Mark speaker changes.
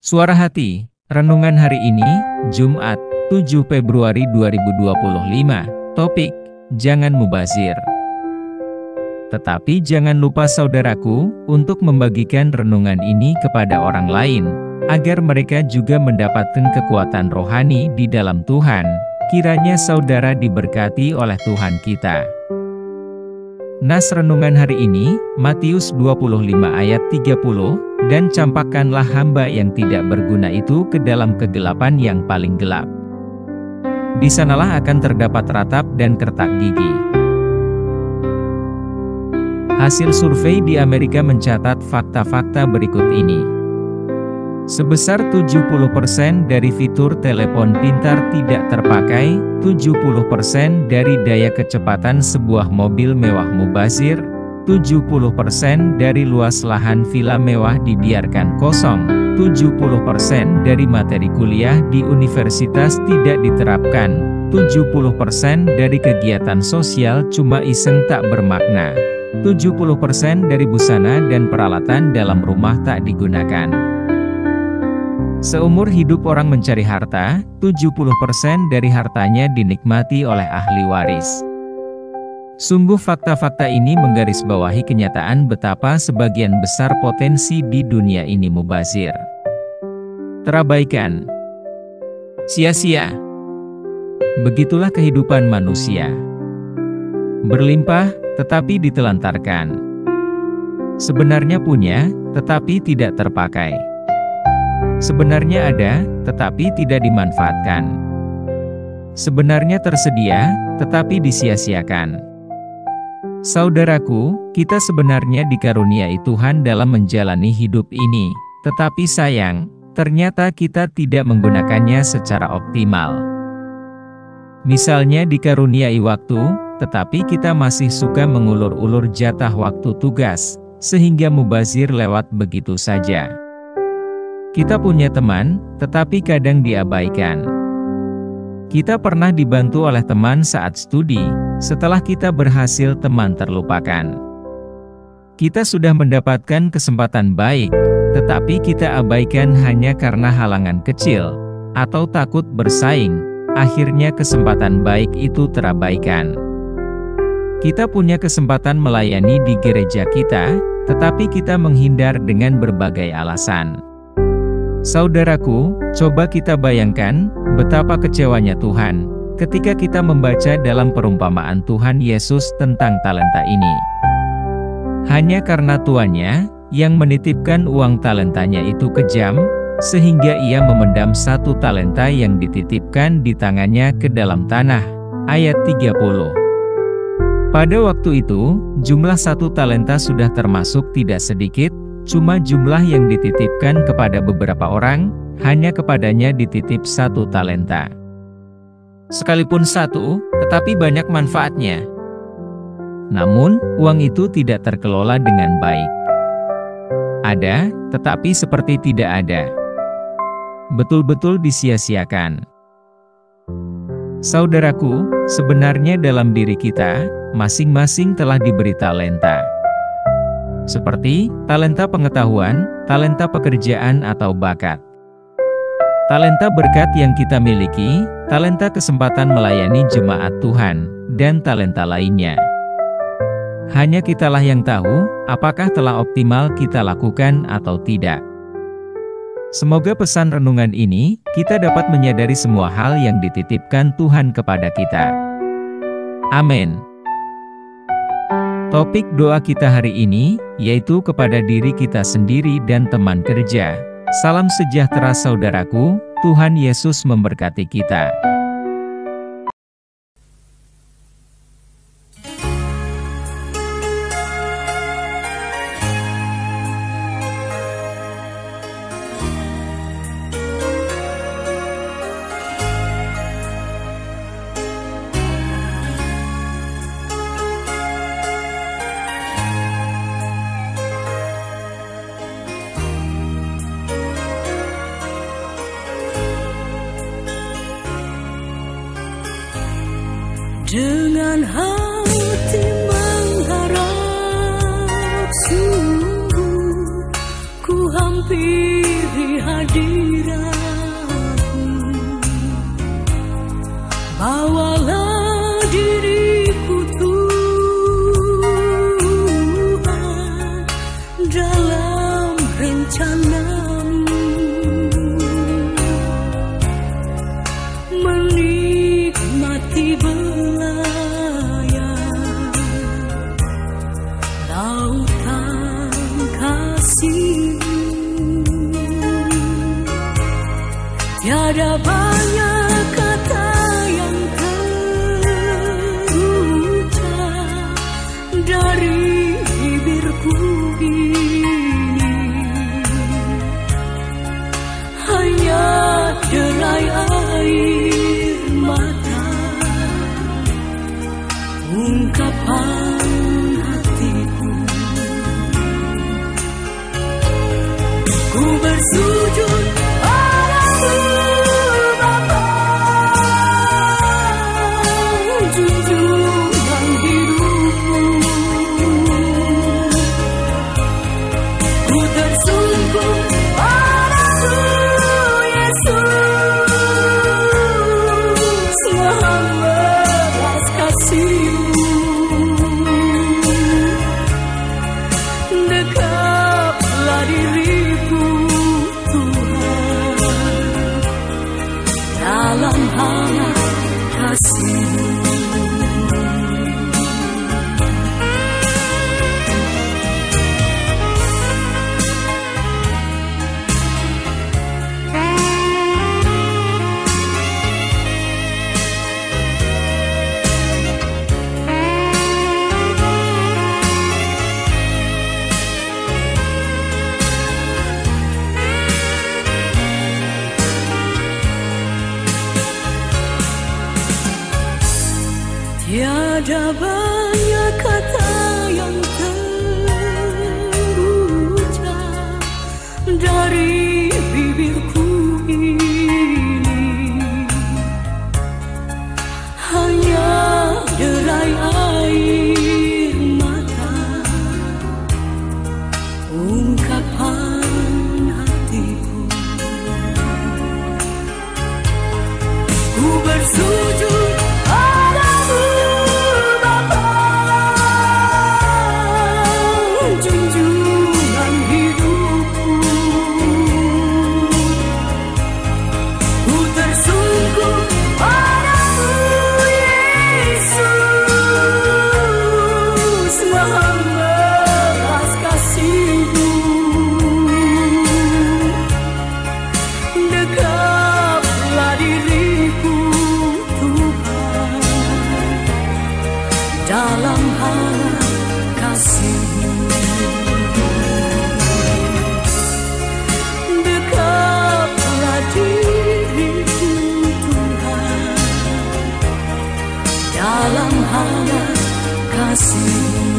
Speaker 1: Suara Hati, renungan hari ini, Jumat, 7 Februari 2025. Topik, jangan mubazir. Tetapi jangan lupa saudaraku, untuk membagikan renungan ini kepada orang lain, agar mereka juga mendapatkan kekuatan rohani di dalam Tuhan. Kiranya saudara diberkati oleh Tuhan kita. Nas renungan hari ini, Matius 25 ayat 30, dan campakkanlah hamba yang tidak berguna itu ke dalam kegelapan yang paling gelap. Di sanalah akan terdapat ratap dan kertak gigi. Hasil survei di Amerika mencatat fakta-fakta berikut ini. Sebesar 70% dari fitur telepon pintar tidak terpakai, 70% dari daya kecepatan sebuah mobil mewah mubazir, 70% dari luas lahan villa mewah dibiarkan kosong, 70% dari materi kuliah di universitas tidak diterapkan, 70% dari kegiatan sosial cuma iseng tak bermakna, 70% dari busana dan peralatan dalam rumah tak digunakan. Seumur hidup orang mencari harta, 70% dari hartanya dinikmati oleh ahli waris. Sungguh fakta-fakta ini menggarisbawahi kenyataan betapa sebagian besar potensi di dunia ini mubazir. Terabaikan. Sia-sia. Begitulah kehidupan manusia. Berlimpah, tetapi ditelantarkan. Sebenarnya punya, tetapi tidak terpakai. Sebenarnya ada, tetapi tidak dimanfaatkan. Sebenarnya tersedia, tetapi disia-siakan. Saudaraku, kita sebenarnya dikaruniai Tuhan dalam menjalani hidup ini, tetapi sayang, ternyata kita tidak menggunakannya secara optimal. Misalnya dikaruniai waktu, tetapi kita masih suka mengulur-ulur jatah waktu tugas, sehingga mubazir lewat begitu saja. Kita punya teman, tetapi kadang diabaikan. Kita pernah dibantu oleh teman saat studi, setelah kita berhasil teman terlupakan. Kita sudah mendapatkan kesempatan baik, tetapi kita abaikan hanya karena halangan kecil, atau takut bersaing, akhirnya kesempatan baik itu terabaikan. Kita punya kesempatan melayani di gereja kita, tetapi kita menghindar dengan berbagai alasan. Saudaraku, coba kita bayangkan, betapa kecewanya Tuhan, ketika kita membaca dalam perumpamaan Tuhan Yesus tentang talenta ini. Hanya karena tuannya, yang menitipkan uang talentanya itu kejam, sehingga ia memendam satu talenta yang dititipkan di tangannya ke dalam tanah. Ayat 30. Pada waktu itu, jumlah satu talenta sudah termasuk tidak sedikit, cuma jumlah yang dititipkan kepada beberapa orang, hanya kepadanya dititip satu talenta. Sekalipun satu, tetapi banyak manfaatnya. Namun, uang itu tidak terkelola dengan baik. Ada, tetapi seperti tidak ada. Betul-betul disia-siakan. Saudaraku, sebenarnya dalam diri kita, masing-masing telah diberi talenta. Seperti talenta pengetahuan, talenta pekerjaan atau bakat. Talenta berkat yang kita miliki, talenta kesempatan melayani jemaat Tuhan, dan talenta lainnya. Hanya kitalah yang tahu, apakah telah optimal kita lakukan atau tidak. Semoga pesan renungan ini, kita dapat menyadari semua hal yang dititipkan Tuhan kepada kita. Amin. Topik doa kita hari ini, yaitu kepada diri kita sendiri dan teman kerja. Salam sejahtera saudaraku, Tuhan Yesus memberkati kita.
Speaker 2: Dengan hati mengharap, sungguh ku hampiri hadir Tiada banyak kata yang terucap dari bibirku ini, hanya derai air mata, ungkapan hatiku. Ku bersujud padamu Bapa, junjungan hidupku. Ku tersungkur padamu Yesus, Maha belas kasih-Mu. Dekaplah diriku Tuhan, dalam hangat kasih-Mu. Tiada banyak kata yang terucap dari bibirku ini, hanya derai air mata, ungkapan hatiku. Ku bersujud padamu Bapa, junjungan hidupku. Ku tersungkur padamu Yesus, Maha belas kasih-Mu. Dekaplah diriku Tuhan, dalam hangat kasih-Mu. Dekaplah diriku Tuhan, dalam hangat kasih-Mu.